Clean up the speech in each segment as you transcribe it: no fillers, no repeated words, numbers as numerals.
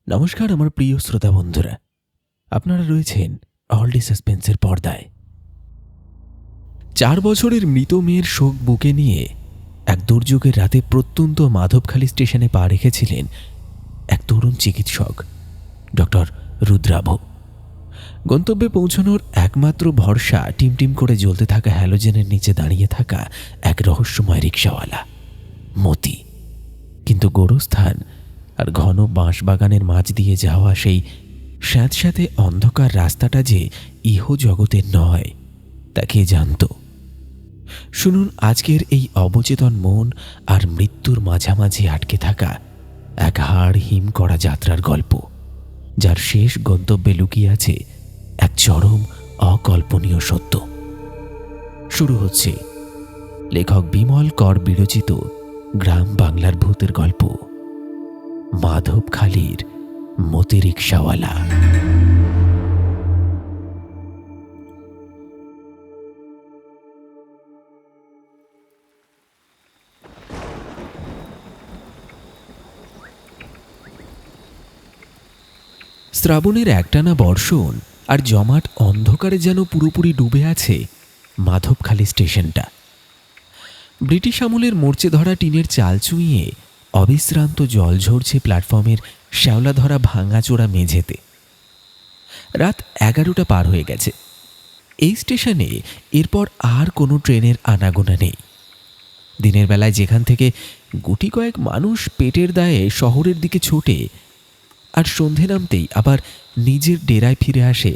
নমস্কার আমার প্রিয় শ্রোতা বন্ধুরা, আপনারা রয়েছেন অলডি সাসপেন্সের পর্দায়। 4 বছরের মৃত মেয়ের শোক বুকে নিয়ে এক দুর্যোগের রাতে প্রত্যন্ত মাধবখালী স্টেশনে পা রেখেছিলেন এক তরুণ চিকিৎসক, ডক্টর রুদ্রাভ। গন্তব্যে পৌঁছানোর একমাত্র ভরসা টিমটিম করে জ্বলতে থাকা হ্যালোজেনের নিচে দাঁড়িয়ে থাকা এক রহস্যময় রিকশাওয়ালা মতি। কিন্তু গোরস্থান আর ঘন বাঁশবাগানের মাঝ দিয়ে যাওয়া সেই স্যাঁতস্যাঁতে অন্ধকার রাস্তাটা যে ইহ জগতের নয়, তা কে জানত? শুনুন আজকের এই অবচেতন মন আর মৃত্যুর মাঝামাঝি আটকে থাকা এক হাড় হিম করা যাত্রার গল্প, যার শেষ গন্তব্যে লুকিয়ে আছে এক চরম অকল্পনীয় সত্য। শুরু হচ্ছে লেখক বিমল কর বিরচিত গ্রাম বাংলার ভূতের গল্প, মাধবখালীর মতি রিকশাওয়ালা। শ্রাবণের একটানা বর্ষণ আর জমাট অন্ধকারে যেন পুরোপুরি ডুবে আছে মাধবখালী স্টেশনটা। ব্রিটিশ আমলের মরচে ধরা টিনের চাল চুইয়ে অবিশ্রান্ত জল ঝরছে প্ল্যাটফর্মের শ্যাওলা ধরা ভাঙাচোরা মেঝেতে। রাত 11টা পার হয়ে গেছে। এই স্টেশনে এরপর আর কোনো ট্রেনের আনাগোনা নেই। দিনের বেলায় যেখান থেকে গুটি কয়েক মানুষ পেটের দায়ে শহরের দিকে ছোটে আর সন্ধে নামতেই আবার নিজের ডেরায় ফিরে আসে,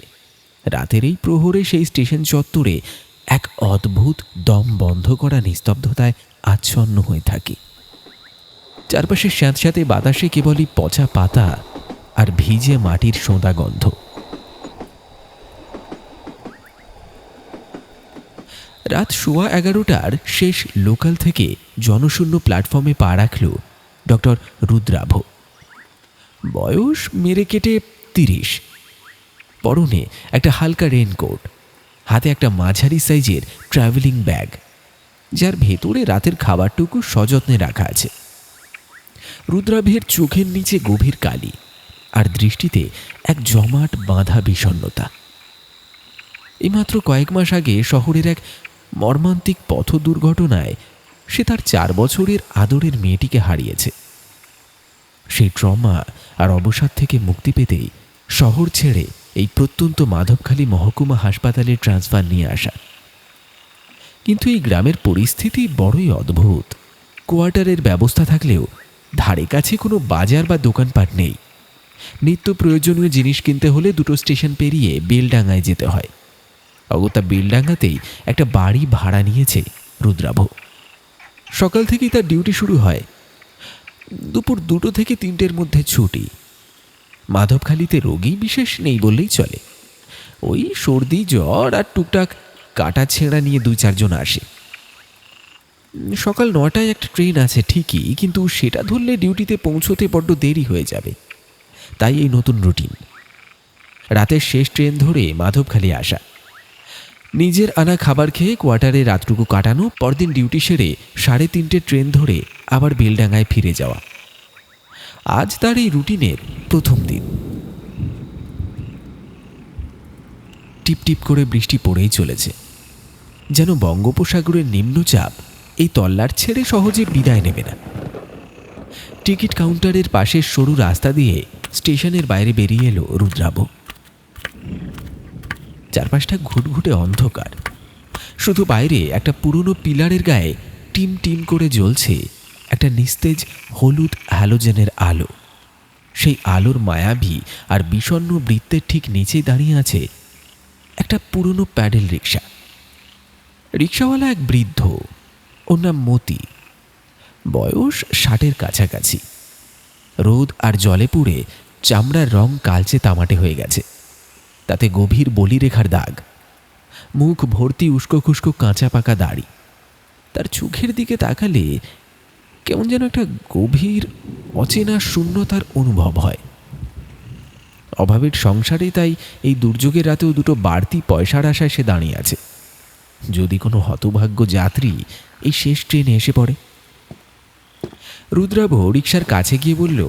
রাতের এই প্রহরে সেই স্টেশন চত্বরে এক অদ্ভুত দম বন্ধ করা নিস্তব্ধতায় আচ্ছন্ন হয়ে থাকে। চারপাশে স্যাঁতস্যাঁতে বাতাসে কেবলই পচা পাতা আর ভিজে মাটির সোঁদা গন্ধ। রাত 11:15টার শেষ লোকাল থেকে জনশূন্য প্ল্যাটফর্মে পা রাখল ডক্টর রুদ্রাভ। বয়স মেরে কেটে 30। পরনে একটা হালকা রেনকোট, হাতে একটা মাঝারি সাইজের ট্রাভেলিং ব্যাগ, যার ভেতরে রাতের খাবারটুকু সযত্নে রাখা আছে। রুদ্রাভের চোখের নিচে গভীর কালি আর দৃষ্টিতে এক জমাট বাঁধা বিষণ্ণতা। এইমাত্র কয়েক মাস আগে শহরের এক মর্মান্তিক পথ দুর্ঘটনায় সে তার 4 বছরের আদরের মেয়েটিকে হারিয়েছে। সেই ট্রমা আর অবসাদ থেকে মুক্তি পেতেই শহর ছেড়ে এই প্রত্যন্ত মাধবখালী মহকুমা হাসপাতালে ট্রান্সফার নিয়ে আসা। কিন্তু এই গ্রামের পরিস্থিতি বড়ই অদ্ভুত। কোয়ার্টারের ব্যবস্থা থাকলেও ধারে কাছে কোনো বাজার বা দোকানপাট নেই। নিত্য প্রয়োজনীয় জিনিস কিনতে হলে 2টো স্টেশন পেরিয়ে বেলডাঙ্গায় যেতে হয়। অগত্যা বেলডাঙ্গাতেই একটা বাড়ি ভাড়া নিয়েছে রুদ্রাভ। সকাল থেকেই তার ডিউটি শুরু হয়। দুপুর 2টো থেকে 3টের মধ্যে ছুটি। মাধবখালীতে রোগী বিশেষ নেই বললেই চলে। ওই সর্দি জ্বর আর টুকটাক কাটা ছেঁড়া নিয়ে 2-4 জন আসে। সকাল 9টায় একটা ট্রেন আছে ঠিকই, কিন্তু সেটা ধরলে ডিউটিতে পৌঁছতে বড্ড দেরি হয়ে যাবে। তাই এই নতুন রুটিন, রাতের শেষ ট্রেন ধরে মাধবখালী আসা, নিজের আনা খাবার খেয়ে কোয়ার্টারে রাতটুকু কাটানো, পরদিন ডিউটি সেরে 3:30 ট্রেন ধরে আবার বেলডাঙ্গায় ফিরে যাওয়া। আজ তার এই রুটিনের প্রথম দিন। টিপটিপ করে বৃষ্টি পড়েই চলেছে, যেন বঙ্গোপসাগরের নিম্নচাপ এই তল্লাট ছেড়ে সহজে বিদায় নেবে না। টিকিট কাউন্টারের পাশের সরু রাস্তা দিয়ে স্টেশনের বাইরে বেরিয়ে এলো রুদ্রাভ। চারপাশটা ঘুটঘুটে অন্ধকার। শুধু বাইরে একটা পুরনো পিলারের গায়ে টিম টিম করে জ্বলছে একটা নিস্তেজ হলুদ হ্যালোজেনের আলো। সেই আলোর মায়াবী আর বিষণ্ণ বৃত্তের ঠিক নিচেই দাঁড়িয়ে আছে একটা পুরনো প্যাডেল রিক্সা। রিক্সাওয়ালা এক বৃদ্ধ, ওর নাম মতি। বয়স 60-এর কাছাকাছি। রোদ আর জলে পুড়ে চামড়ার রং কালচে তামাটে হয়ে গেছে, তাতে গভীর বলিরেখার দাগ। মুখ ভর্তি উস্কো খুস্কো কাঁচা পাকা দাড়ি। তার চোখের দিকে তাকালে কেমন যেন একটা গভীর অচেনা শূন্যতার অনুভব হয়। অভাবের সংসারে তাই এই দুর্যোগের রাতেও 2টো বাড়তি পয়সার আশায় সে দাঁড়িয়ে আছে, যদি কোনো হতভাগ্য যাত্রী এই শেষ ট্রেনে এসে পড়ে। রুদ্রাভ রিক্সার কাছে গিয়ে বলল,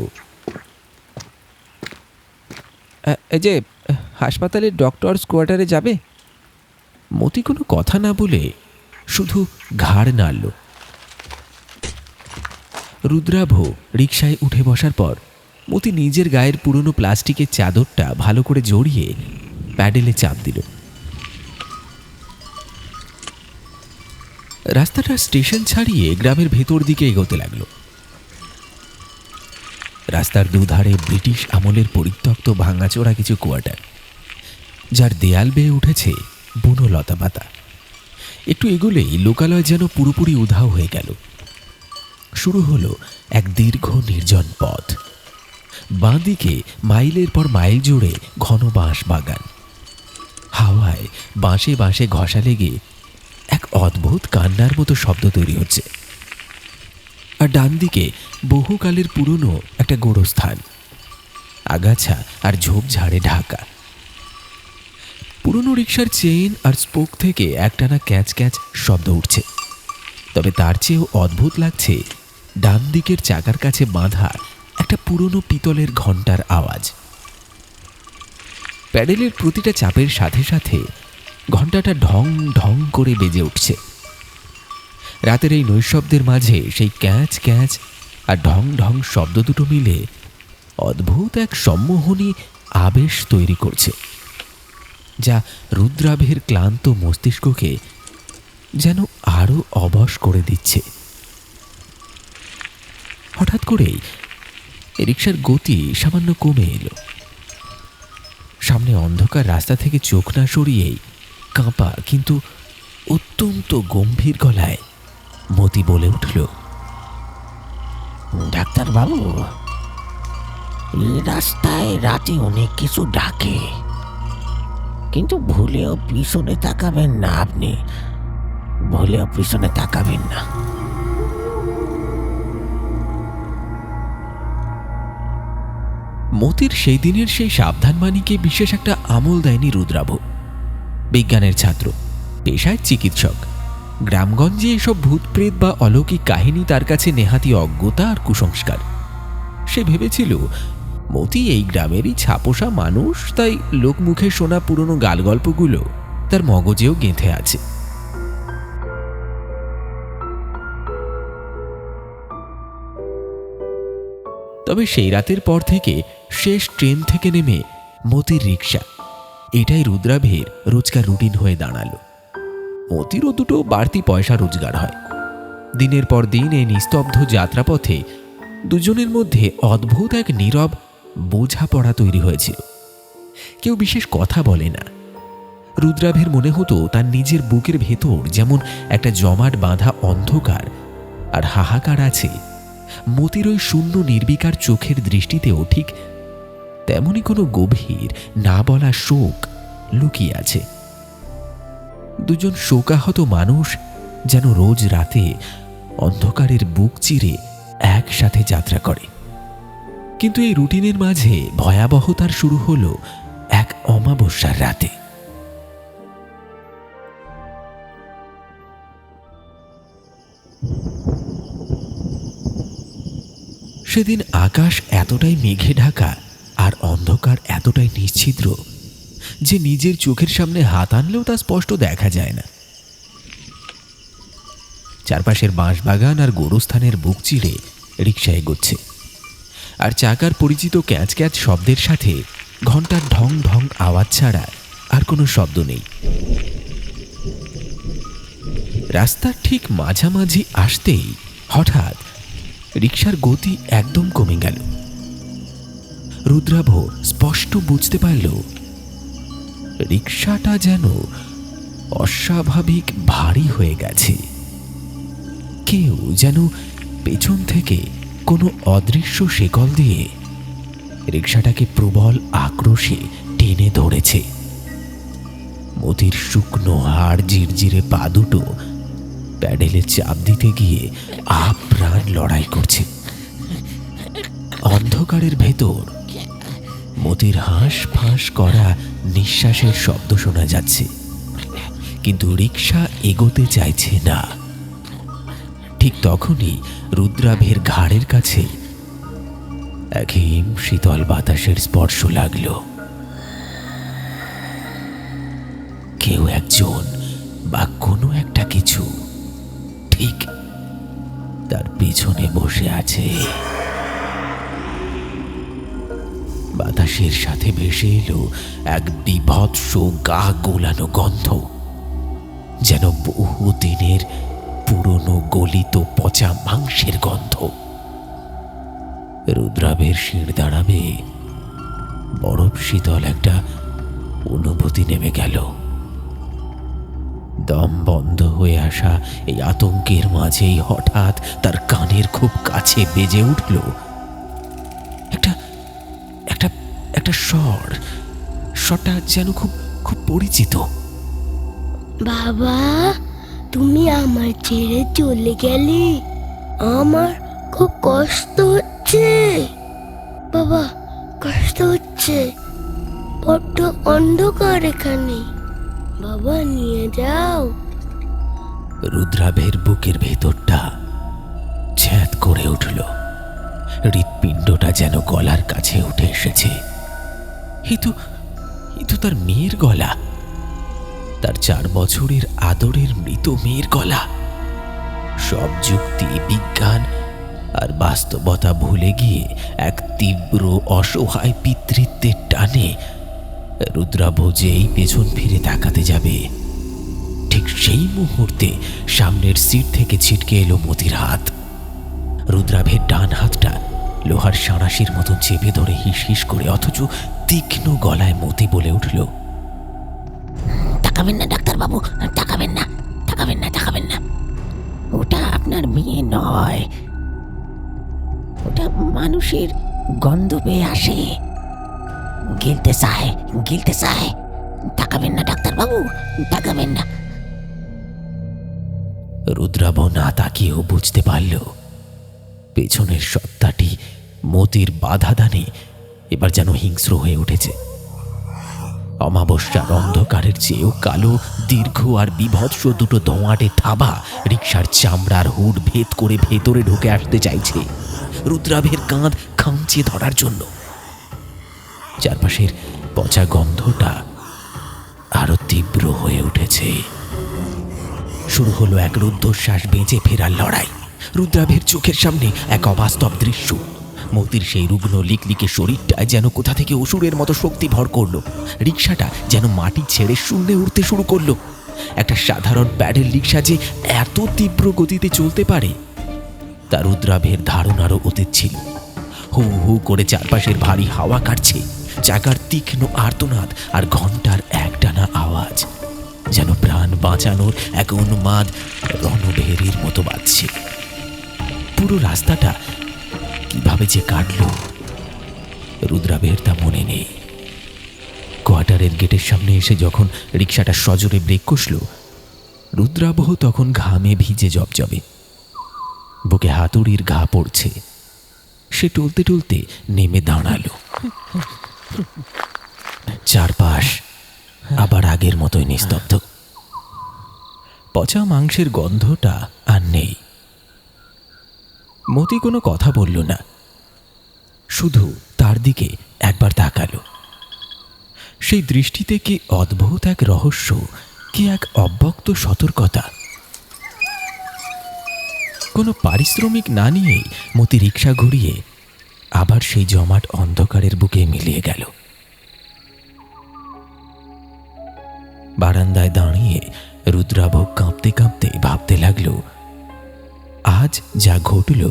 এই যে হাসপাতালের ডক্টরস কোয়ার্টারে যাবে? মতি কোনো কথা না বলে শুধু ঘাড় নাড়ল। রুদ্রাভ রিকশায় উঠে বসার পর মতি নিজের গায়ের পুরনো প্লাস্টিকের চাদরটা ভালো করে জড়িয়ে প্যাডেলে চাপ দিল। রাস্তাটা স্টেশন ছাড়িয়ে গ্রামের ভেতর দিকে এগোতে লাগলো। রাস্তার দুধারে ব্রিটিশ আমলের পরিত্যক্ত ভাঙাচোরা কিছু কোয়ার্টার, যার দেয়াল বেয়ে উঠেছে বুনো লতাপাতা। একটু এগোলেই লোকালয় যেন পুরোপুরি উধাও হয়ে গেল। শুরু হলো এক দীর্ঘ নির্জন পথ। বাঁ দিকে মাইলের পর মাইল জুড়ে ঘন বাঁশ বাগান। হাওয়ায় বাঁশে বাঁশে ঘষা লেগে এক অদ্ভুত কান্নার মতো শব্দ তৈরি হচ্ছে। আর ডান দিকে বহুকালের পুরনো একটা গোরস্থান, আগাছা আর ঝোপঝাড়ে ঢাকা। পুরনো রিকশার চেইন আর স্পোক থেকে একটানা ক্যাচ ক্যাচ শব্দ উঠছে। তবে তার চেয়েও অদ্ভুত লাগছে ডান দিকের চাকার কাছে বাঁধা একটা পুরনো পিতলের ঘণ্টার আওয়াজ। প্যাডেলের প্রতিটা চাপের সাথে সাথে ঘণ্টাটা ঢং ঢং করে বেজে উঠছে। রাতের এই নৈশব্দের মাঝে সেই ক্যাচ ক্যাচ আর ঢং ঢং শব্দ দুটো মিলে অদ্ভুত এক সম্মোহনী আবেশ তৈরি করছে, যা রুদ্রাভের ক্লান্ত মস্তিষ্ককে যেন আরো অবশ করে দিচ্ছে। হঠাৎ করেই রিকশার গতি সামান্য কমে এলো। সামনে অন্ধকার রাস্তা থেকে চোখ না সরিয়েই কাঁপা কিন্তু অত্যন্ত গম্ভীর গলায় মতি বলে উঠল, ডাক্তারবাবু, এই রাস্তায় রাতে অনেক কিছু ডাকে, কিন্তু ভুলেও পিছনে তাকাবেন না। আপনি ভুলেও পিছনে তাকাবেন না। মতির সেই দিনের সেই সাবধানবাণীকে বিশেষ একটা আমল দেয়নি রুদ্রাভ। বিজ্ঞানের ছাত্র, পেশায় চিকিৎসক। গ্রামগঞ্জে এসব ভূতপ্রেত বা অলৌকিক কাহিনী তার কাছে নেহাতি অজ্ঞতা আর কুসংস্কার। সে ভেবেছিল মতি এই গ্রামেরই ছাপোষা মানুষ, তাই লোকমুখে শোনা পুরনো গালগল্পগুলো তার মগজেও গেঁথে আছে। তবে সেই রাতের পর থেকে শেষ ট্রেন থেকে নেমে মতির রিকশা, এটাই রুদ্রাভের রোজকার রুটিন হয়ে দাঁড়ালো। মতিরও দুটো বাড়তি পয়সা রোজগার হয়। দিনের পর দিন এই নিস্তব্ধ যাত্রাপথে দুজনের মধ্যে অদ্ভুত এক নীরব বোঝাপড়া তৈরি হয়েছিল। কেউ বিশেষ কথা বলে না। রুদ্রাভের মনে হতো তার নিজের বুকের ভেতর যেমন একটা জমাট বাঁধা অন্ধকার আর হাহাকার আছে, মতির ওই শূন্য নির্বিকার চোখের দৃষ্টিতেও ঠিক তেমনই কোনো গভীর না বলা শোক লুকিয়ে আছে। দুজন শোকাহত মানুষ যেন রোজ রাতে অন্ধকারের বুক চিরে একসাথে যাত্রা করে। কিন্তু এই রুটিনের মাঝে ভয়াবহতার শুরু হলো এক অমাবস্যার রাতে। সেদিন আকাশ এতটাই মেঘে ঢাকা আর অন্ধকার এতটাই নিশ্ছিদ্র যে নিজের চোখের সামনে হাত আনলেও তা স্পষ্ট দেখা যায় না। চারপাশের বাঁশবাগান আর গোরস্থানের বুক চিরে রিকশা এগোচ্ছে, আর চাকার পরিচিত ক্যাচ ক্যাচ শব্দের সাথে ঘণ্টার ঢং ঢং আওয়াজ ছাড়া আর কোনো শব্দ নেই। রাস্তার ঠিক মাঝামাঝি আসতেই হঠাৎ রিকশার গতি একদম কমে গেল। রুদ্রাভ স্পষ্ট বুঝতে পারল রিকশাটা যেন অস্বাভাবিক ভারী হয়ে গেছে। কেউ যেন পেছন থেকে কোনো অদৃশ্য শেকল দিয়ে রিকশাটাকে প্রবল আক্রোশে টেনে ধরেছে। মতির শুকনো হাড় জিরজিরে পা দুটো প্যাডেলে চাপ দিতে গিয়ে আপ্রাণ লড়াই করছে। অন্ধকারের ভেতর মতির হাঁস ফাঁস করা নিঃশ্বাসের শব্দ শোনা যাচ্ছে, কিন্তু রিকশা এগোতে চাইছে না। ঠিক তখনই রুদ্রাভের ঘাড়ের কাছে এক হিম শীতল বাতাসের স্পর্শ লাগলো। কেউ একজন বা কোনো একটা কিছু ঠিক তার পেছনে বসে আছে। বাতাসের সাথে ভেসে এলো এক বিভৎস গা গোলানো গন্ধ, যেন বহুদিনের পুরনো গলিত পচা মাংসের গন্ধ। রুদ্রাবের শির দাঁড়াবে বরফ শীতল একটা অনুভূতি নেমে গেল। দম বন্ধ হয়ে আসা এই আতঙ্কের মাঝেই হঠাৎ তার কানের খুব কাছে বেজে উঠল একটা একটা একটা স্বরটা যেন খুব খুব পরিচিত। বাবা, তুমি আমার ছেড়ে চলে গেলে, আমার খুব কষ্ট হচ্ছে। বাবা, কষ্ট হচ্ছে, বড্ড অন্ধকার এখানে। বাবা, নিয়ে যাও। রুদ্রাভের বুকের ভেতরটা ছ্যাঁত করে উঠল। হৃৎপিণ্ডটা যেন গলার কাছে উঠে এসেছে। এ তো তার মেয়ের গলা, তার 4 বছরের আদরের মৃত মেয়ের গলা। সব যুক্তি, বিজ্ঞান আর বাস্তবতা ভুলে গিয়ে এক তীব্র অসহায় পিতৃত্বের টানে রুদ্রাভ যেই পেছন ফিরে তাকাতে যাবে, ঠিক সেই মুহূর্তে সামনের সিট থেকে ছিটকে এলো মতির হাত। রুদ্রাভের ডান হাতটা লোহার সাঁড়াশির মতো চেপে ধরে হিস হিস করে অথচ তীক্ষ্ণ গলায় মতি বলে উঠল, তাকাবেন না ডাক্তারবাবু, তাকাবেন না, তাকাবেন না, তাকাবেন না। ওটা আপনার মেয়ে নয়, ওটা মানুষের গন্ধ পেয়ে আসে, গিলতে চায়, গিলতে চায়। তাকাবেন না ডাক্তারবাবু, তাকাবেন না। রুদ্রাভ না তাকিয়েও বুঝতে পারল পেছনের সত্তাটি মতির বাধাদানে এবার যেন হিংস্র হয়ে উঠেছে। অমাবস্যার অন্ধকারের চেয়েও কালো, দীর্ঘ আর বিভৎস দুটো ধোঁয়াটে থাবা রিকশার চামড়ার হুড ভেদ করে ভেতরে ঢুকে আসতে চাইছে রুদ্রাভের কাঁধ খামচে ধরার জন্য। চারপাশের পচা গন্ধটা আরো তীব্র হয়ে উঠেছে। শুরু হলো এক রুদ্ধশ্বাস বেঁচে ফেরার লড়াই। রুদ্রাভের চোখের সামনে এক অবাস্তব দৃশ্য। মতির সেই রুগ্ন লিকলিকে শরীরটা যেন কোথা থেকে অসুরের মতো শক্তি ভর করলো। রিকশাটা যেন মাটি ছেড়ে শূন্যে উঠতে শুরু করলো। একটা সাধারণ প্যাডেল রিকশা যে এত তীব্র গতিতে চলতে পারে তা রুদ্রাভের ধারণারও অতীত ছিল। হু হু করে চারপাশের ভারী হাওয়া কাটছে, চাকার তীক্ষ্ণ আর্তনাদ আর ঘন্টার একটানা আওয়াজ যেন প্রাণ বাঁচানোর এক উন্মাদ রণভেরীর মতো বাজছে। পুরো রাস্তাটা কিভাবে যে কাটল রুদ্রাভের তা মনে নেই। কোয়ার্টারের গেটের সামনে এসে যখন রিকশাটা সজোরে ব্রেক কষল, রুদ্রাভ তখন ঘামে ভিজে জবজবে, বুকে হাতুড়ির ঘা পড়ছে। সে টলতে টলতে নেমে দাঁড়ালো। চারপাশ আবার আগের মতোই নিস্তব্ধ। পচা মাংসের গন্ধটা আর নেই। মতি কোনো কথা বলল না, শুধু তার দিকে একবার তাকালো। সেই দৃষ্টিতে কি অদ্ভুত এক রহস্য, কি এক অব্যক্ত সতর্কতা। কোনো পারিশ্রমিক না নিয়েই মতি রিকশা ঘুরিয়ে আবার সেই জমাট অন্ধকারের বুকে মিলিয়ে গেল। বারান্দায় দাঁড়িয়ে রুদ্রাভ কাঁপতে কাঁপতে ভাবতে লাগলো, আজ যা ঘটল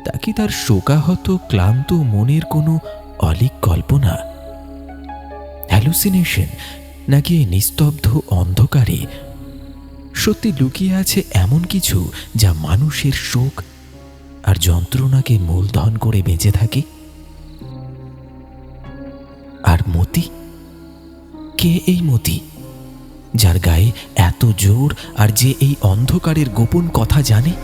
তা কি তার শোকাহত ক্লান্ত মনের কোনো অলীক কল্পনা, হ্যালুসিনেশন, নাকি এই নিস্তব্ধ অন্ধকারে সত্যি লুকিয়ে আছে এমন কিছু যা মানুষের শোক আর যন্ত্রণাকে মূলধন করে বেঁচে থাকে। আর মতি, কে এই মতি যার গায়ে এত জোর আর যে এই অন্ধকারের গোপন কথা জানে?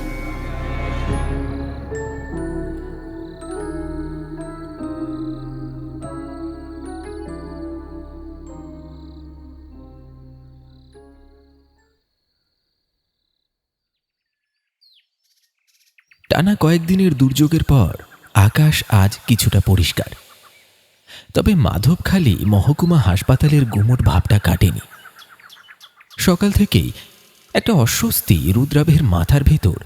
টানা কয়েকদিনের দুর্যোগের পর আকাশ আজ কিছুটা পরিষ্কার। তবে মাধবখালী মহকুমা হাসপাতালের গুমোট ভাবটা কাটেনি। সকাল থেকেই একটা অস্বস্তি রুদ্রাভের মাথার ভেতর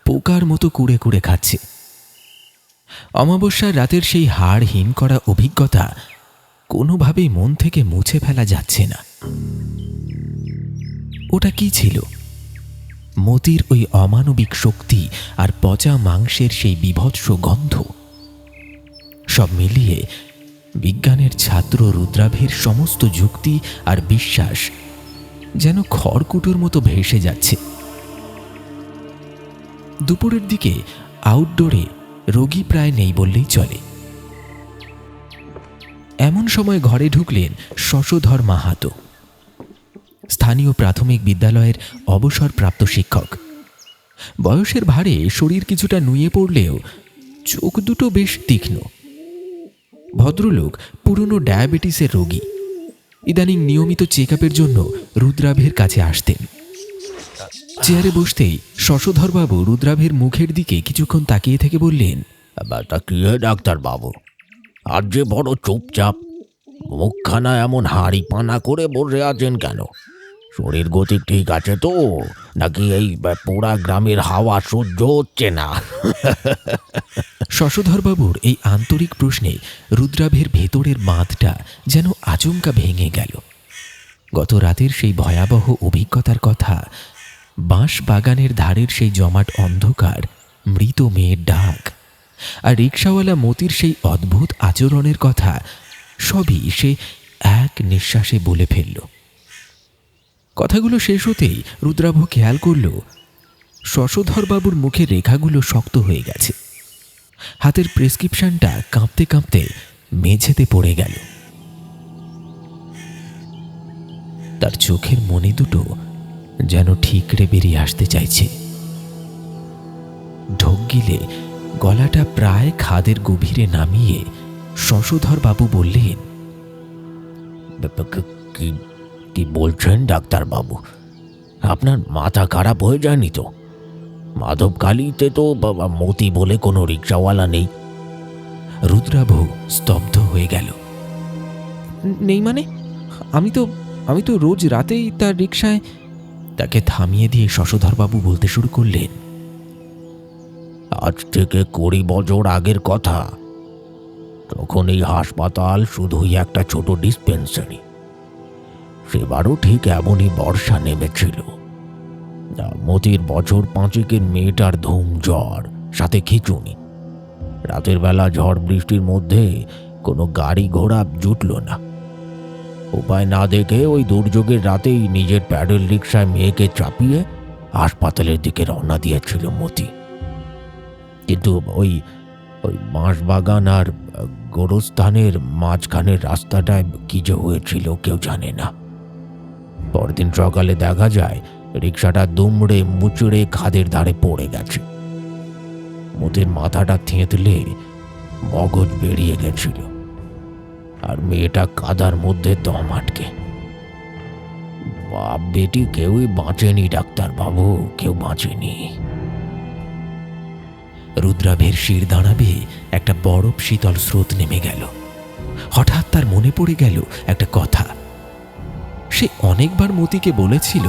পোকার মতো কুড়ে কুড়ে খাচ্ছে। অমাবস্যার রাতের সেই হাড় হিম করা অভিজ্ঞতা কোনোভাবেই মন থেকে মুছে ফেলা যাচ্ছে না। ওটা কি ছিল? মতির ওই অমানবিক শক্তি আর পচা মাংসের সেই বীভৎস গন্ধ, সব মিলিয়ে বিজ্ঞানের ছাত্র রুদ্রাভের সমস্ত যুক্তি আর বিশ্বাস যেন খড়কুটোর মতো ভেসে যাচ্ছে। দুপুরের দিকে আউটডোরে রোগী প্রায় নেই বললেই চলে। এমন সময় ঘরে ঢুকলেন শশধর মাহাতো, স্থানীয় প্রাথমিক বিদ্যালয়ের অবসরপ্রাপ্ত শিক্ষক। বয়সের ভারে শরীর কিছুটা নুয়ে পড়লেও চোখ দুটো বেশ তীক্ষ্ণ। ভদ্রলোক পুরনো ডায়াবেটিসের রোগী। ইদানিং নিয়মিত চেক আপের জন্য রুদ্রাভের কাছে আসতেন। চেয়ারে বসতেই শশধরবাবু রুদ্রাভের মুখের দিকে কিছুক্ষণ তাকিয়ে থেকে বললেন, ব্যাটা কি হে ডাক্তার বাবু, আর যে বড় চুপচাপ, মুখখানা এমন হাড়ি পানা করে বসে আছেন কেন? শরীর গতি ঠিক আছে তো, নাকি এই পোড়া গ্রামের হাওয়া সহ্য হচ্ছে না? শশধরবাবুর এই আন্তরিক প্রশ্নে রুদ্রাভের ভেতরের বাঁধটা যেন আচমকা ভেঙে গেল। গত রাতের সেই ভয়াবহ অভিজ্ঞতার কথা, বাঁশ বাগানের ধারের সেই জমাট অন্ধকার, মৃত মেয়ের ডাক, আর রিকশাওয়ালা মতির সেই অদ্ভুত আচরণের কথা সবই সে এক নিঃশ্বাসে বলে ফেলল। কথাগুলো শেষ হতেই রুদ্রাভ খেয়াল করল শশধরবাবুর মুখের রেখাগুলো শক্ত হয়ে গেছে। হাতের প্রেসক্রিপশনটা কাঁপতে কাঁপতে মেঝেতে পড়ে গেল। তার চোখের মনি দুটো যেন ঠিকরে বেরিয়ে আসতে চাইছে। ঢোক গিলে গলাটা প্রায় খাদের গভীরে নামিয়ে শশধরবাবু বললেন, কি কি বলছেন ডাক্তার বাবু? আপনার মাথা খারাপ হয়ে যায়নি তো? মাধবকালীতে তো মতি বলে কোনো রিক্সাওয়ালা নেই। রুদ্রাভ স্তব্ধ হয়ে গেল। নেই মানে? আমি তো রোজ রাতেই তার রিকশায়। তাকে থামিয়ে দিয়ে শশধরবাবু বলতে শুরু করলেন, আজ থেকে 20 বছর আগের কথা। তখন এই হাসপাতাল শুধুই একটা ছোট ডিসপেন্সারি। সেবারও ঠিক এমনই বর্ষা নেমেছিল। মতির বছর 5 মেয়েটার ধুম জ্বর, সাথে খিঁচুনি। রাতের বেলা ঝড় বৃষ্টির মধ্যে কোনো গাড়ি ঘোড়া জুটল না। উপায় না দেখে ওই দুর্যোগের রাতেই নিজের প্যাডেল রিকশায় মেয়েকে চাপিয়ে হাসপাতালের দিকে রওনা দিয়েছিল মতি। কিন্তু ওই বাঁশবাগান আর গোরস্থানের মাঝখানের রাস্তাটায় কি যে হয়েছিল কেউ জানে না। পরদিন সকালে দেখা যায় রিকশাটা দুমড়ে মুচড়ে খাদের ধারে পড়ে গেছে। মতির মাথাটা থেঁতলে মগজ বেরিয়ে গেছিল, আর মেয়েটা কাদার মধ্যে দম আটকে। বাপ বেটি কেউই বাঁচেনি ডাক্তার বাবু, কেউ বাঁচেনি। রুদ্রাভের শির দাঁড়াবে একটা বরফ শীতল স্রোত নেমে গেল। হঠাৎ তার মনে পড়ে গেল একটা কথা। সে অনেকবার মতিকে বলেছিল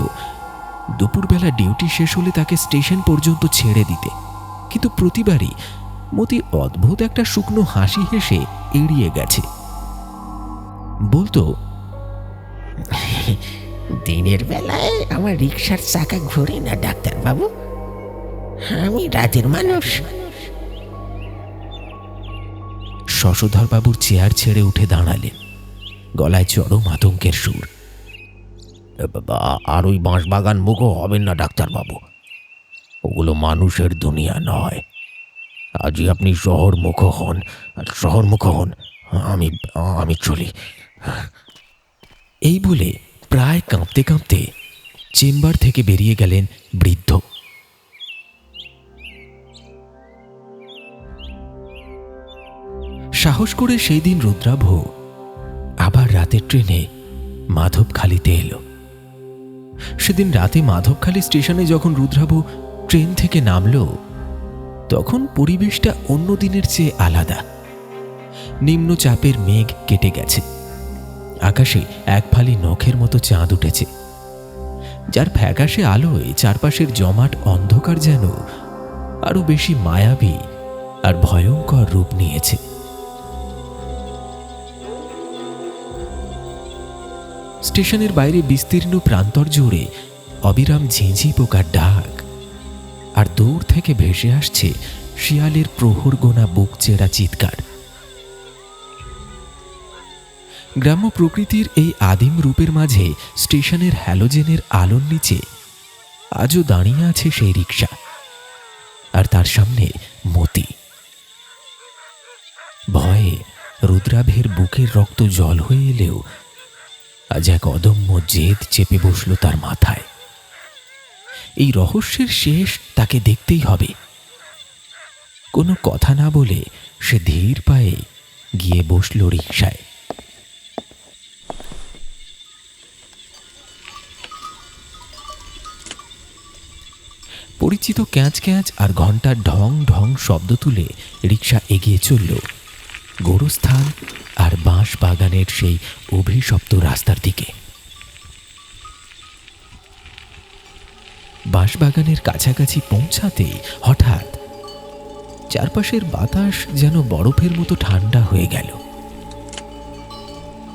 দুপুরবেলা ডিউটি শেষ হলে তাকে স্টেশন পর্যন্ত ছেড়ে দিতে, কিন্তু প্রতিবারই মতি অদ্ভুত একটা শুকনো হাসি হেসে এড়িয়ে গেছে। বলতো, দিনের বেলায় আমার রিক্সার চাকা ঘোরে না ডাক্তার বাবু, আমি রাতের মানুষ। শশধরবাবুর চেয়ার ছেড়ে উঠে দাঁড়ালেন, গলায় চরম আতঙ্কের সুর। আর ওই বাঁশবাগান মুখও হবেন না ডাক্তার বাবু, ওগুলো মানুষের দুনিয়া নয়। আজই আপনি শহরমুখ হন। আমি চলি। এই বলে প্রায় কাঁপতে কাঁপতে চেম্বার থেকে বেরিয়ে গেলেন বৃদ্ধ। সাহস করে সেই দিন রুদ্রাভ আবার রাতের ট্রেনে মাধবখালীতে এলো। সেদিন রাতে মাধবখালী স্টেশনে যখন রুদ্রাভ ট্রেন থেকে নামল, তখন পরিবেশটা অন্য দিনের চেয়ে আলাদা। নিম্নচাপের মেঘ কেটে গেছে, আকাশে এক ফালি নখের মতো চাঁদ উঠেছে। যার ফ্যাকাশে আলোয় চারপাশের জমাট অন্ধকার যেন আরো বেশি মায়াবী আর ভয়ঙ্কর রূপ নিয়েছে। স্টেশনের বাইরে বিস্তীর্ণ প্রান্তর জুড়ে অবিরাম ঝিঁঝি পোকার ডাক, আর দূর থেকে ভেসে আসছে শিয়ালের প্রহর গোনা বুক চেরা চিৎকার। গ্রাম্য প্রকৃতির এই আদিম রূপের মাঝে স্টেশনের হ্যালোজেনের আলোর নিচে আজও দাঁড়িয়ে আছে সেই রিক্সা, আর তার সামনে মতি। ভয়ে রুদ্রাভের বুকের রক্ত জল হয়ে এলেও আজ এক অদম্য জেদ চেপে বসল তার মাথায়। এই রহস্যের শেষ তাকে দেখতেই হবে। কোনো কথা না বলে সে ধীর পায়ে গিয়ে বসল রিকশায়। পরিচিত ক্যাঁচ ক্যাঁচ আর ঘন্টার ঢং ঢং শব্দ তুলে রিকশা এগিয়ে চলল গোরস্থান আর বাঁশ বাগানের সেই অভিশপ্ত রাস্তার দিকে। বাঁশবাগানের কাছাকাছি পৌঁছাতেই হঠাৎ চারপাশের বাতাস যেন বরফের মতো ঠান্ডা হয়ে গেল।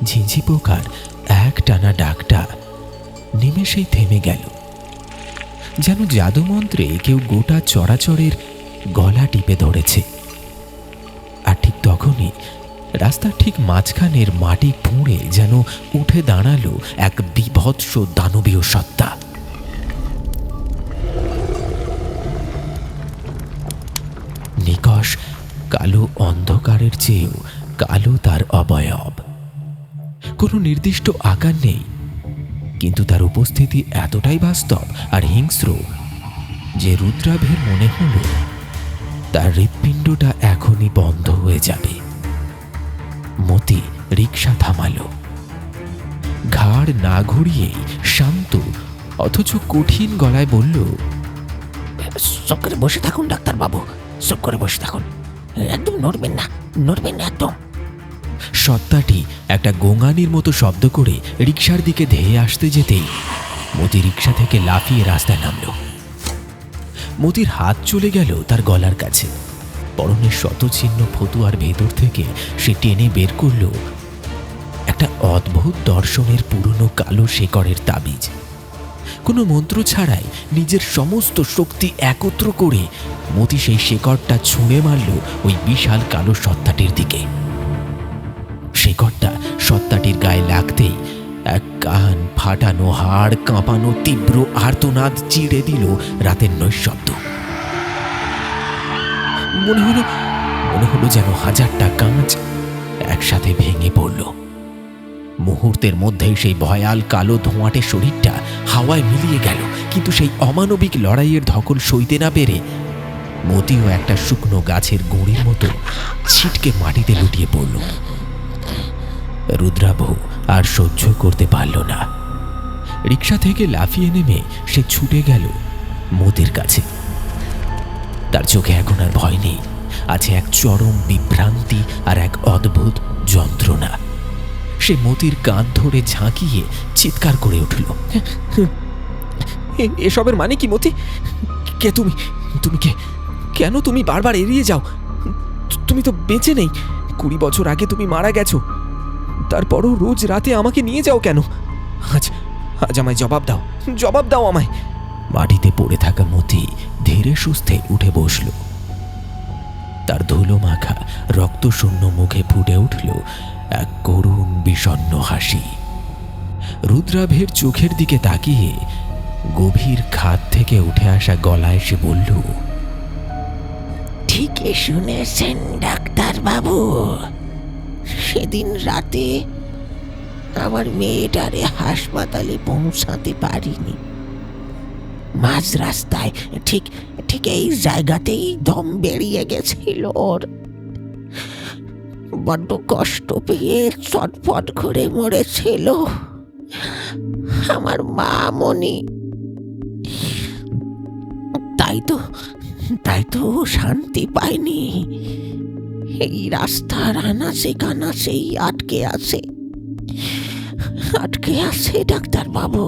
ঝিঁঝি পোকার এক টানা ডাকটা নিমেষেই থেমে গেল, যেন জাদুমন্ত্রে কেউ গোটা চরাচরের গলা টিপে ধরেছে। আর ঠিক তখনই রাস্তার ঠিক মাঝখানের মাটি ফুঁড়ে যেন উঠে দাঁড়ালো এক বীভৎস দানবীয় সত্তা। নিকষ কালো অন্ধকারের চেয়েও কালো তার অবয়ব। কোনো নির্দিষ্ট আকার নেই, কিন্তু তার উপস্থিতি এতটাই বাস্তব আর হিংস্র যে রুদ্রাভের মনে হলো তার হৃৎপিণ্ডটা এখনই বন্ধ হয়ে যাবে। মতি রিকশা থামালো। ঘাড় না ঘুরিয়েই শান্ত অথচ কঠিন গলায় বলল, চুপ করে বসে থাকুন ডাক্তার বাবু, চুপ করে বসে থাকুন, একদম নড়বেন না, নড়বেন না একদম। সত্তাটি একটা গোঙানির মতো শব্দ করে রিকশার দিকে ধেয়ে আসতে যেতেই মতি রিকশা থেকে লাফিয়ে রাস্তায় নামল। মতির হাত চলে গেল তার গলার কাছে। পরনের শতচিহ্ন ফতুয়ার ভেতর থেকে সে টেনে বের করল একটা অদ্ভুত দর্শনের পুরনো কালো শেকড়ের তাবিজ। কোনো মন্ত্র ছাড়াই নিজের সমস্ত শক্তি একত্র করে মতি সেই শেকড়টা ছুঁড়ে মারল ওই বিশাল কালো সত্তাটির দিকে। শেকড়টা সত্তাটির গায়ে লাগতেই এক কান ফাটানো, হাড় কাঁপানো তীব্র আর্তনাদ চিড়ে দিল রাতের নৈশব্দ। মনে হলো যেন হাজারটা কাঁচ একসাথে ভেঙে পড়ল। মুহূর্তের মধ্যেই সেই ভয়াল কালো ধোঁয়াটে শরীরটা হাওয়ায় মিলিয়ে গেল, কিন্তু সেই অমানবিক লড়াইয়ের ধকল সইতে না পেরে মতিও একটা শুকনো গাছের গুঁড়ির মতো ছিটকে মাটিতে লুটিয়ে পড়ল। রুদ্রাভ আর সহ্য করতে পারল না। রিকশা থেকে লাফিয়ে নেমে সে ছুটে গেল মতির কাছে। তার চোখে এখন আর ভয় নেই, আছে এক চরম বিভ্রান্তি আর এক অদ্ভুত যন্ত্রণা। সে মতির কাঁধ ধরে ঝাঁকিয়ে চিৎকার করে উঠল, এসবের মানে কি মতি? কে তুমি? তুমি কে? কেন তুমি বারবার এড়িয়ে যাও? তুমি তো বেঁচে নেই। 20 বছর আগে তুমি মারা গেছো, তারপরও রোজ রাতে আমাকে নিয়ে যাও কেন? আজ আমায় জবাব দাও, জবাব দাও আমায়। মাটিতে পড়ে থাকা মতি ধীরে সুস্থে উঠে বসল। তার ধুলো মাখা রক্তশূন্য মুখে ফুটে উঠল এক করুণ বিষণ্ণ হাসি। রুদ্রাভের চোখের দিকে তাকিয়ে গভীর খাদ থেকে উঠে আসা গলায় সে বলল, ঠিকই শুনেছেন ডাক্তার বাবু, সেদিন রাতে আমার মেয়েটারে হাসপাতালে পৌঁছাতে পারিনি। মাঝ রাস্তায় ঠিক ঠিক এই জায়গাতেই দম বেরিয়ে গেছিল ওর। বড্ড কষ্ট পেয়ে চটপট করে মরেছিল আমার মা মনি। তাই তো শান্তি পায়নি, এই রাস্তার আনাচে কানাচেই আটকে আছে ডাক্তার বাবু।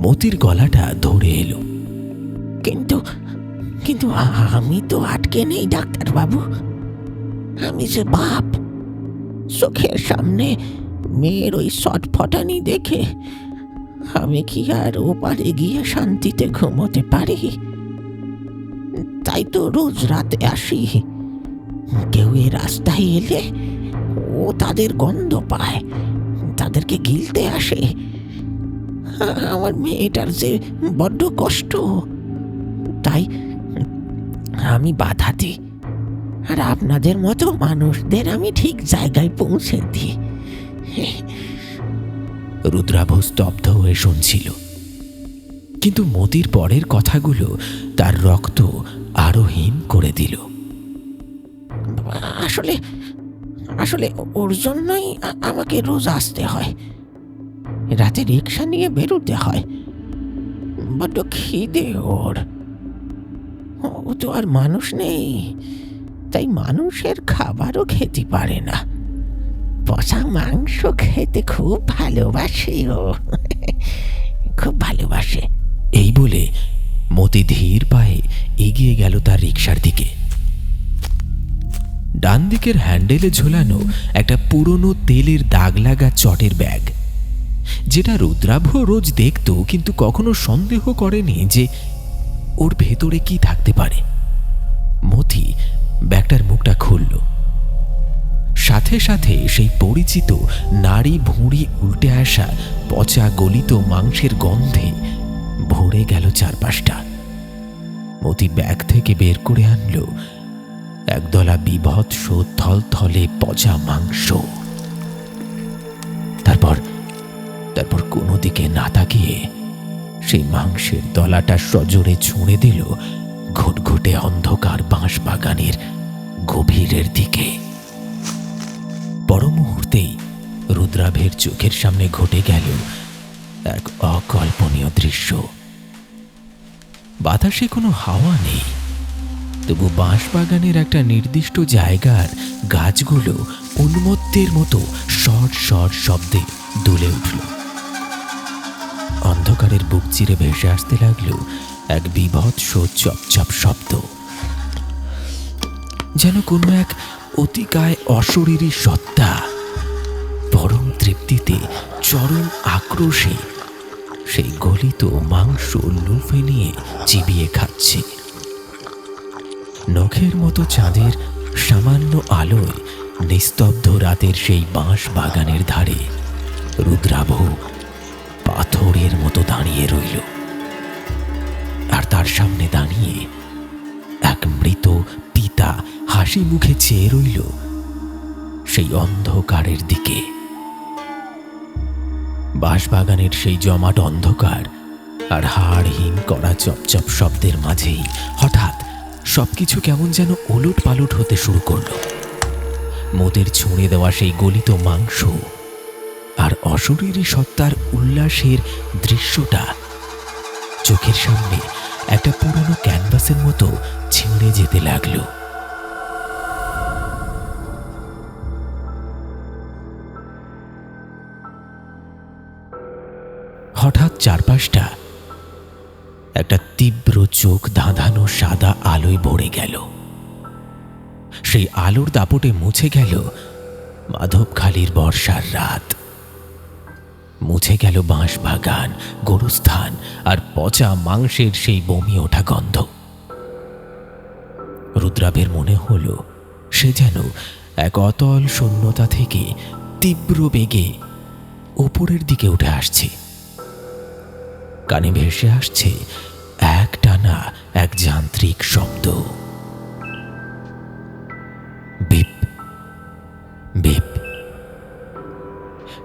মতির গলাটা ধরে এলো। কিন্তু কিন্তু আমি তো আটকে নেই ডাক্তারবাবু। আমি যে বাপ, চোখের সামনে মেয়ের ওই ছটফটানি দেখে আমি কি আর ওপারে গিয়ে শান্তিতে ঘুমোতে পারি? তাই তো রোজ রাতে আসি। কেউ এ রাস্তায় এলে ও তাদের গন্ধ পায়, তাদেরকে গিলতে আসে। আমার মেয়েটার যে বড্ড কষ্ট, তাই আমি বাধা দিই। আর আপনাদের মতো মানুষদের আমি ঠিক জায়গায় পৌঁছে দিই। রুদ্রাভ স্তব্ধ হয়ে শুনছিল, কিন্তু মতির পরের কথাগুলো তার রক্ত আরো হিম করে দিল। আসলে আসলে ওর জন্যই আমাকে রোজ আসতে হয়, রাতে রিক্সা নিয়ে বেরোতে হয়। বড্ড খিদে ওর। ও তো আর মানুষ নেই, তাই মানুষের খাবারও খেতে পারে না। পচা মাংস খেতে খুব ভালোবাসে ও, খুব ভালোবাসে। এই বলে মতি ধীর পায়ে এগিয়ে গেল তার রিকশার দিকে। ডান দিকের হ্যান্ডেলে ঝোলানো একটা পুরনো তেলের দাগ লাগা চটের ব্যাগ, যেটা রুদ্রাভ রোজ দেখত, কিন্তু কখনো সন্দেহ করেনি যে ওর ভেতরে কি থাকতে পারে। মতি ব্যাগটার মুখটা খুলল। সাথে সাথে সেই পরিচিত নাড়ি ভুঁড়ি উল্টে আসা পচা গলিত মাংসের গন্ধে ভরে গেল চারপাশটা। মতি ব্যাগ থেকে বের করে আনলো একদলা বিভৎস থলথলে পচা মাংস। তারপর কোনো দিকে না তাকিয়ে সেই মাংসের দলাটা সজোরে ছুঁড়ে দিল ঘুটঘুটে অন্ধকার বাঁশ বাগানের গভীরের দিকে। পর মুহূর্তেই রুদ্রাভের চোখের সামনে ঘটে গেল এক অকল্পনীয় দৃশ্য। বাতাসে কোনো হাওয়া নেই, তবু বাঁশবাগানের একটা নির্দিষ্ট জায়গার গাছগুলো উন্মত্তের মতো শট শট শব্দে দুলে উঠল। অন্ধকারের বুক চিরে ভেসে আসতে লাগলো এক বিভৎস চপচপ শব্দ, যেন কোনো এক অতিকায় অশরীরী সত্তা পরম তৃপ্তিতে, চরম আক্রোশে সেই গলিত মাংস লুফে নিয়ে চিবিয়ে খাচ্ছে। নখের মতো চাঁদের সামান্য আলোয় নিস্তব্ধ রাতের সেই বাঁশ বাগানের ধারে রুদ্রাভ পাথরের মতো দাঁড়িয়ে রইল। আর তার সামনে দাঁড়িয়ে এক মৃত পিতা হাসি মুখে চেয়ে রইল সেই অন্ধকারের দিকে। বাঁশবাগানের সেই জমাট অন্ধকার আর হাড়হীন করা চপচপ শব্দের মাঝেই হঠাৎ সবকিছু কেমন যেন ওলট পালট হতে শুরু করলো। মতির ছুঁড়ে দেওয়া সেই গলিত মাংস আর অশরীরী সত্তার উল্লাসের দৃশ্যটা চোখের সামনে একটা পুরনো ক্যানভাসের মতো ছিঁড়ে যেতে লাগলো। হঠাৎ চারপাশটা একটা তীব্র চোখ ধাঁধানো সাদা আলোয় ভরে গেল। সেই আলোর দাপটে মুছে গেল মাধবখালীর বর্ষার রাত, মুছে গেল বাঁশবাগান, গোরস্থান আর পচা মাংসের সেই বমি ওঠা গন্ধ। রুদ্রাভের মনে হলো সে যেন এক অতল শূন্যতা থেকে তীব্র বেগে ওপরের দিকে উঠে আসছে। কানে ভেসে আসছে একটানা এক যান্ত্রিক শব্দ, বিপ বিপ।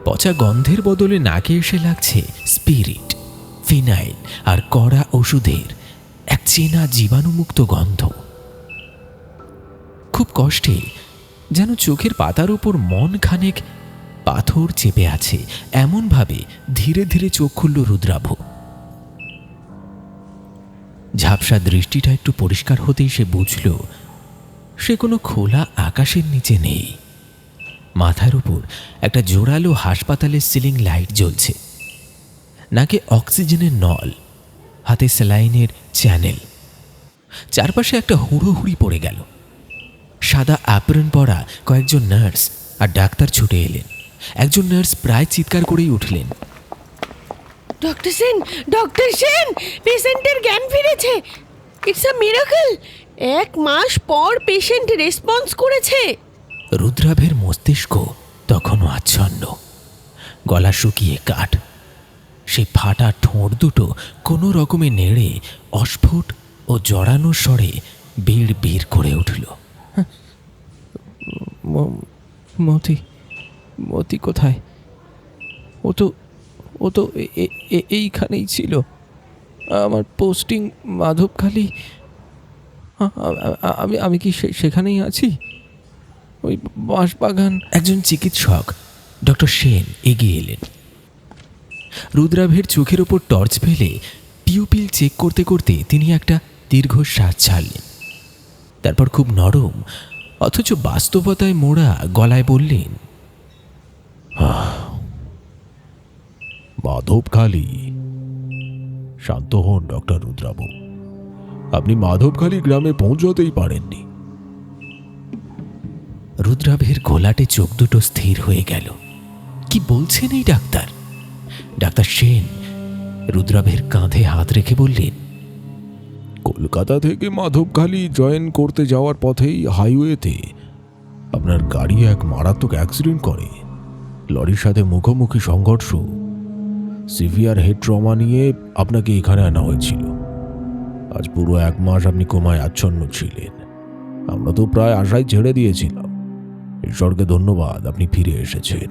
পচা গন্ধের বদলে নাকে এসে লাগছে স্পিরিট, ফিনাইল আর কড়া ওষুধের এক চেনা জীবাণুমুক্ত গন্ধ। খুব কষ্টে যেন চোখের পাতার উপর মন খানেক পাথর চেপে আছে, এমনভাবে ধীরে ধীরে চোখ খুলল রুদ্রাভ। ঝাপসা দৃষ্টিটা একটু পরিষ্কার হতেই সে বুঝল সে কোনো খোলা আকাশের নিচে নেই। মাথার উপর একটা জোরালো হাসপাতালের সিলিং লাইট জ্বলছে, নাকে অক্সিজেনের নল, হাতে স্যালাইনের চ্যানেল। চারপাশে একটা হুড়োহুড়ি পড়ে গেল। সাদা অ্যাপ্রন পরা কয়েকজন নার্স আর ডাক্তার ছুটে এলেন। একজন নার্স প্রায় চিৎকার করেই উঠলেন, ডক্টর সেন, পেশেন্টের জ্ঞান ফিরেছে। It's a miracle. 1 মাস পর পেশেন্ট রেসপন্স করেছে। রুদ্রাভের মস্তিষ্ক তখনও আচ্ছন্ন, গলা শুকিয়ে কাঠ। সে ফাটা ঠোঁট দুটো কোনো রকমে নেড়ে অস্ফুট ও জড়ানো স্বরে বিড় বিড় করে উঠল, মতি, মতি কোথায়? ও তো এইখানেই ছিল। আমার পোস্টিং মাধবখালি। আমি কি সেখানেই আছি? ওই বাঁশবাগান। একজন চিকিৎসক ডক্টর সেন এগিয়ে এলেন। রুদ্রাভের চোখের ওপর টর্চ ফেলে পিউপিল চেক করতে করতে তিনি একটা দীর্ঘশ্বাস ছাড়লেন। তারপর খুব নরম অথচ বাস্তবতায় মোড়া গলায় বললেন, মাধবখালী। শান্ত হন ডক্টর রুদ্রাভ, আপনি মাধবখালী গ্রামে পৌঁছতেই পারেননি। রুদ্রাভের ঘোলাটে চোখ দুটো স্থির হয়ে গেল। কি বলছেন এই ডাক্তার? ডাক্তার সেন রুদ্রাভের কাঁধে হাত রেখে বললেন, কলকাতা থেকে মাধবখালী জয়েন করতে যাওয়ার পথেই হাইওয়েতে আপনার গাড়ি এক মারাত্মক অ্যাক্সিডেন্ট করে। লরির সাথে মুখোমুখি সংঘর্ষ, সিভিয়ার হেড ট্রমা নিয়ে আপনাকে এখানে আনা হয়েছিল। আজ পুরো 1 মাস আপনি কোমায় আচ্ছন্ন ছিলেন। আমরা তো প্রায় আশাই ছেড়ে দিয়েছিলাম। ঈশ্বরকে ধন্যবাদ, আপনি ফিরে এসেছেন।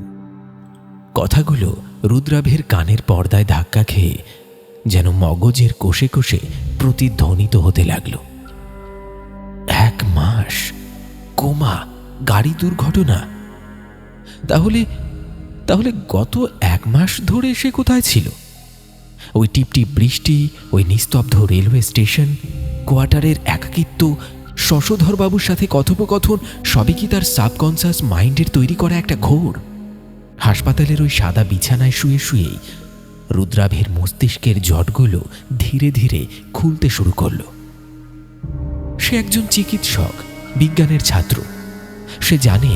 কথাগুলো রুদ্রাভের কানের পর্দায় ধাক্কা খেয়ে যেন মগজের কোষে কোষে প্রতিধ্বনিত হতে লাগল। 1 মাস কোমা, গাড়ি দুর্ঘটনা। তাহলে গত 1 মাস ধরে সে কোথায় ছিল? ওই টিপটিপ বৃষ্টি, ওই নিস্তব্ধ রেলওয়ে স্টেশন, কোয়ার্টারের একাকিত্ব, শশধরবাবুর সাথে কথোপকথন, সবই কি তার সাবকনসিয়াস মাইন্ডের তৈরি করা একটা ঘোর? হাসপাতালের ওই সাদা বিছানায় শুয়ে শুয়েই রুদ্রাভের মস্তিষ্কের জটগুলো ধীরে ধীরে খুলতে শুরু করল। সে একজন চিকিৎসক, বিজ্ঞানের ছাত্র। সে জানে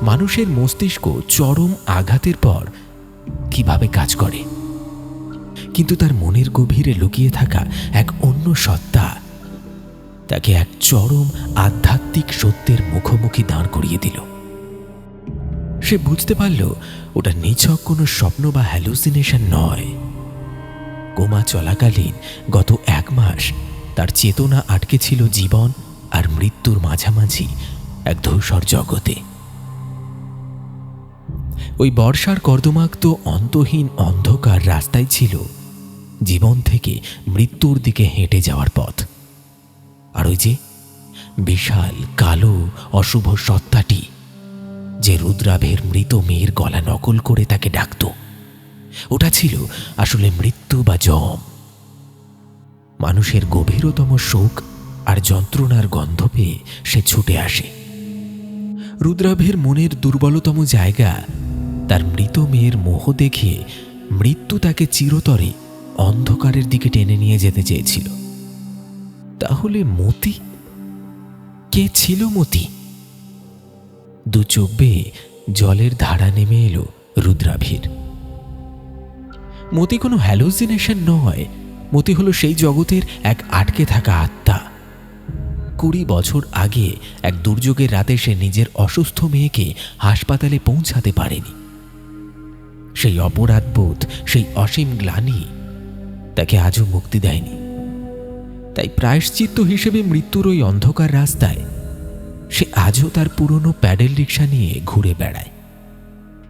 মানুষের মস্তিষ্ক চরম আঘাতের পর কিভাবে কাজ করে। কিন্তু তার মনের গভীরে লুকিয়ে থাকা এক অন্য সত্তা তাকে এক চরম আধ্যাত্মিক সত্যের মুখোমুখি দাঁড় করিয়ে দিল। সে বুঝতে পারল ওটা নিছক কোনো স্বপ্ন বা হ্যালুসিনেশন নয়। কোমা চলাকালীন গত 1 মাস তার চেতনা আটকে ছিল জীবন আর মৃত্যুর মাঝামাঝি এক ধূসর জগতে। ওই বর্ষার কর্দমাক্ত অন্তহীন অন্ধকার রাস্তায় ছিল জীবন থেকে মৃত্যুর দিকে হেঁটে যাওয়ার পথ। আর ওই যে বিশাল কালো অশুভ সত্তাটি যে রুদ্রাভের মৃত মেয়ের গলা নকল করে তাকে ডাকত, ওটা ছিল আসলে মৃত্যু বা যম। মানুষের গভীরতম শোক আর যন্ত্রণার গন্ধ পেয়ে সে ছুটে আসে। রুদ্রাভের মনের দুর্বলতম জায়গা, তার মৃত মেয়ের মোহ দেখে মৃত্যু তাকে চিরতরে অন্ধকারের দিকে টেনে নিয়ে যেতে চেয়েছিল। তাহলে মতি কে ছিল? মতি? দু চোখ বেয়ে জলের ধারা নেমে এলো রুদ্রাভের। মতি কোনো হ্যালুসিনেশন নয়। মতি হলো সেই জগতের এক আটকে থাকা আত্মা। 20 বছর আগে এক দুর্যোগের রাতে সে নিজের অসুস্থ মেয়েকে হাসপাতালে পৌঁছাতে পারেনি। সেই অপরাধবোধ, সেই অসীম গ্লানি তাকে আজও মুক্তি দেয়নি। তাই প্রায়শ্চিত্ত হিসেবে মৃত্যুর ওই অন্ধকার রাস্তায় সে আজও তার পুরনো প্যাডেল রিক্সা নিয়ে ঘুরে বেড়ায়।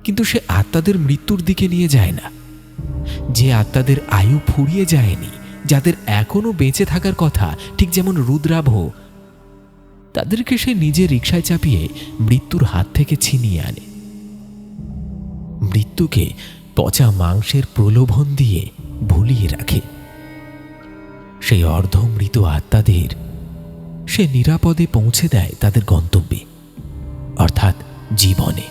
কিন্তু সে আত্মাদের মৃত্যুর দিকে নিয়ে যায় না। যে আত্মাদের আয়ু ফুরিয়ে যায়নি, যাদের এখনো বেঁচে থাকার কথা, ঠিক যেমন রুদ্রাভ, তাদেরকে সে নিজে রিক্সায় চাপিয়ে মৃত্যুর হাত থেকে ছিনিয়ে আনে। মৃত্যুকে পচা মাংসের প্রলোভন দিয়ে ভুলিয়ে রাখে। সেই অর্ধমৃত আত্মাদের সে নিরাপদে পৌঁছে দেয় তাদের গন্তব্যে, অর্থাৎ জীবনে।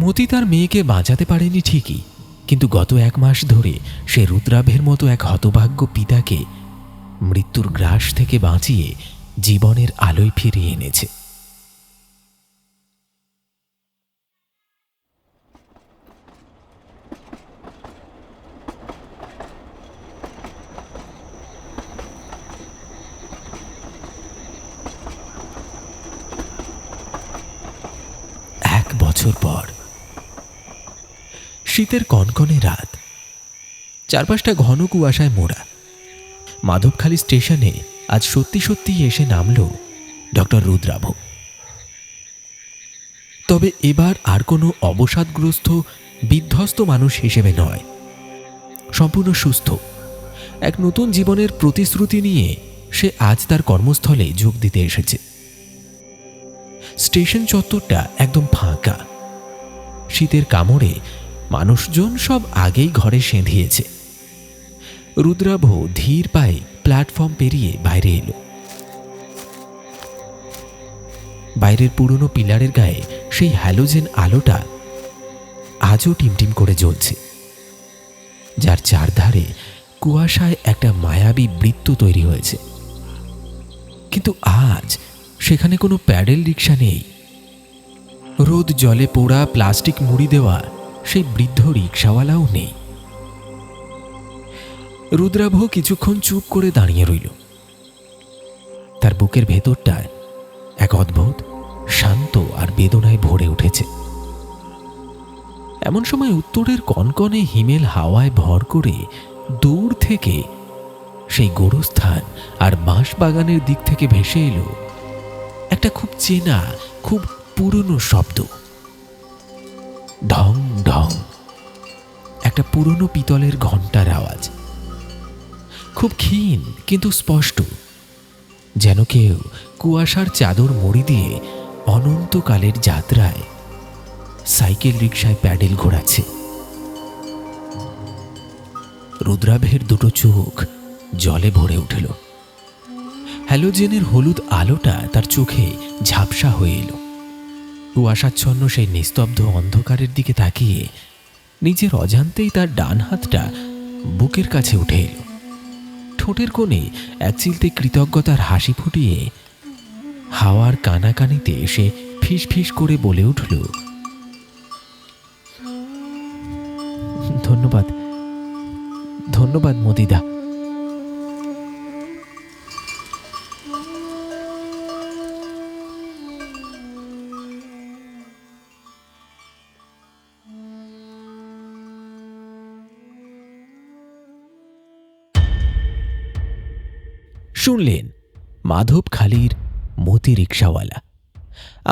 মতি তার মেয়েকে বাঁচাতে পারেনি ঠিকই, কিন্তু গত 1 মাস ধরে সে রুদ্রাভের মতো এক হতভাগ্য পিতাকে মৃত্যুর গ্রাস থেকে বাঁচিয়ে জীবনের আলোয় ফিরিয়ে এনেছে। এক বছর পর শীতের কনকনে রাত, চারপাশটা ঘন কুয়াশায় মোড়া। মাধবখালী স্টেশনে আজ সত্যি সত্যি এসে নামল ডক্টর রুদ্রাভ। তবে এবার আর কোনো অবসাদগ্রস্ত বিধ্বস্ত মানুষ হিসেবে নয়, সম্পূর্ণ সুস্থ এক নতুন জীবনের প্রতিশ্রুতি নিয়ে সে আজ তার কর্মস্থলে যোগ দিতে এসেছে। স্টেশন চত্বরটা একদম ফাঁকা। শীতের কামড়ে মানুষজন সব আগেই ঘরে সেঁধিয়েছে। রুদ্রাভ ধীর পায়ে প্ল্যাটফর্ম পেরিয়ে বাইরে এলো। বাইরের পুরনো পিলারের গায়ে সেই হ্যালোজেন আলোটা আজও টিমটিম করে জ্বলছে, যার চারধারে কুয়াশায় একটা মায়াবী বৃত্ত তৈরি হয়েছে। কিন্তু আজ সেখানে কোনো প্যাডেল রিক্সা নেই। রোদ জলে পোড়া প্লাস্টিক মুড়ি দেওয়া সেই বৃদ্ধ রিক্সাওয়ালাও নেই। রুদ্রাভ কিছুক্ষণ চুপ করে দাঁড়িয়ে রইল। তার বুকের ভেতরটায় এক অদ্ভুত শান্ত আর বেদনায় ভরে উঠেছে। এমন সময় উত্তরের কনকনে হিমেল হাওয়ায় ভর করে দূর থেকে সেই গোরস্থান আর বাঁশ বাগানের দিক থেকে ভেসে এলো একটা খুব চেনা, খুব পুরনো শব্দ। ঢং ঢং, একটা পুরনো পিতলের ঘণ্টার আওয়াজ, খুব ক্ষীণ কিন্তু স্পষ্ট, যেন কেউ কুয়াশার চাদর মুড়ি দিয়ে অনন্তকালের যাত্রায় সাইকেল রিকশায় প্যাডেল ঘোরাচ্ছে। রুদ্রাভের দুটো চোখ জলে ভরে উঠল। হ্যালোজেনের হলুদ আলোটা তার চোখে ঝাপসা হয়ে এলো। কুয়াশাচ্ছন্ন সেই নিস্তব্ধ অন্ধকারের দিকে তাকিয়ে নিজের অজান্তেই তার ডান হাতটা বুকের কাছে উঠে এলো। ঠোঁটের কোণে এক চিলতে কৃতজ্ঞতার হাসি ফুটিয়ে হাওয়ার কানাকানিতে সে ফিস ফিস করে বলে উঠল, ধন্যবাদ, ধন্যবাদ মদিদা। শুনলেন মাধবখালীর মতি রিক্সাওয়ালা।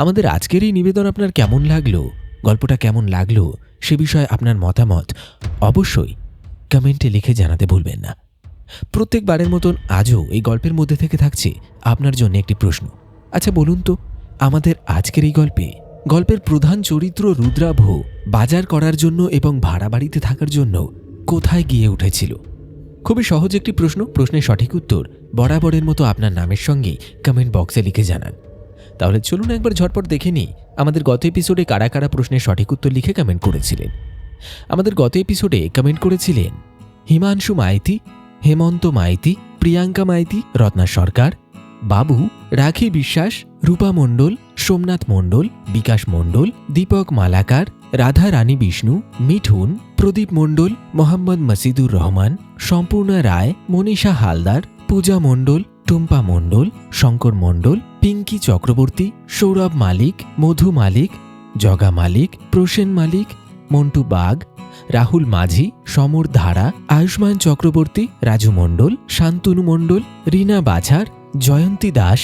আমাদের আজকের এই নিবেদন আপনার কেমন লাগলো, গল্পটা কেমন লাগলো সে বিষয়ে আপনার মতামত অবশ্যই কমেন্টে লিখে জানাতে ভুলবেন না। প্রত্যেকবারের মতন আজও এই গল্পের মধ্যে থেকে থাকছে আপনার জন্য একটি প্রশ্ন। আচ্ছা বলুন তো, আমাদের আজকের এই গল্পের প্রধান চরিত্র রুদ্রাভ বাজার করার জন্য এবং ভাড়া বাড়িতে থাকার জন্য কোথায় গিয়ে উঠেছিল? খুবই সহজ একটি প্রশ্ন। প্রশ্নের সঠিক উত্তর বরাবরের মতো আপনার নামের সঙ্গেই কমেন্ট বক্সে লিখে জানান। তাহলে চলুন একবার ঝটপট দেখে নিই আমাদের গত এপিসোডে কারা কারা প্রশ্নের সঠিক উত্তর লিখে কমেন্ট করেছিলেন। আমাদের গত এপিসোডে কমেন্ট করেছিলেন হিমাংশু মাইতি, হেমন্ত মাইতি, প্রিয়াঙ্কা মাইতি, রত্না সরকার, বাবু, রাখি বিশ্বাস, রূপা মণ্ডল, সোমনাথ মণ্ডল, বিকাশ মণ্ডল, দীপক মালাকার, রাধা রানী বিষ্ণু, মিঠুন, প্রদীপ মণ্ডল, মোহাম্মদ মসিদুর রহমান, সম্পূর্ণা রায়, মনীষা হালদার, পূজা মণ্ডল, টুম্পা মণ্ডল, শঙ্কর মণ্ডল, পিঙ্কি চক্রবর্তী, সৌরভ মালিক, মধু মালিক, জগা মালিক, প্রসেন মালিক, মন্টু বাগ, রাহুল মাঝি, সমর ধারা, আয়ুষ্মান চক্রবর্তী, রাজু মণ্ডল, শান্তনু মণ্ডল, রীনা বাছার, জয়ন্তী দাস,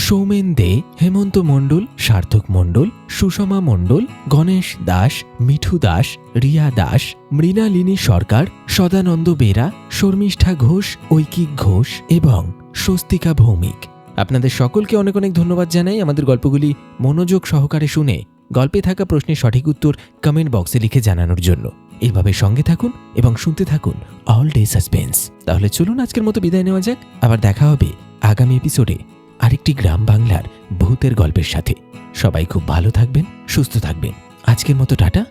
সৌমেন দে, হেমন্ত মণ্ডল, সার্থক মণ্ডল, সুষমা মণ্ডল, গণেশ দাস, মিঠু দাস, রিয়া দাস, মৃণালিনী সরকার, সদানন্দ বেরা, শর্মিষ্ঠা ঘোষ, ঐকিক ঘোষ এবং স্বস্তিকা ভৌমিক। আপনাদের সকলকে অনেক অনেক ধন্যবাদ জানাই আমাদের গল্পগুলি মনোযোগ সহকারে শুনে গল্পে থাকা প্রশ্নের সঠিক উত্তর কমেন্ট বক্সে লিখে জানানোর জন্য। এইভাবে সঙ্গে থাকুন এবং শুনতে থাকুন অল ডে সাসপেন্স। তাহলে চলুন আজকের মতো বিদায় নেওয়া যাক। আবার দেখা হবে আগামী এপিসোডে আরেকটি গ্রাম বাংলার ভূতের গল্পের সাথে। সবাই খুব ভালো থাকবেন, সুস্থ থাকবেন। আজকের মতো টাটা,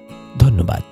ধন্যবাদ।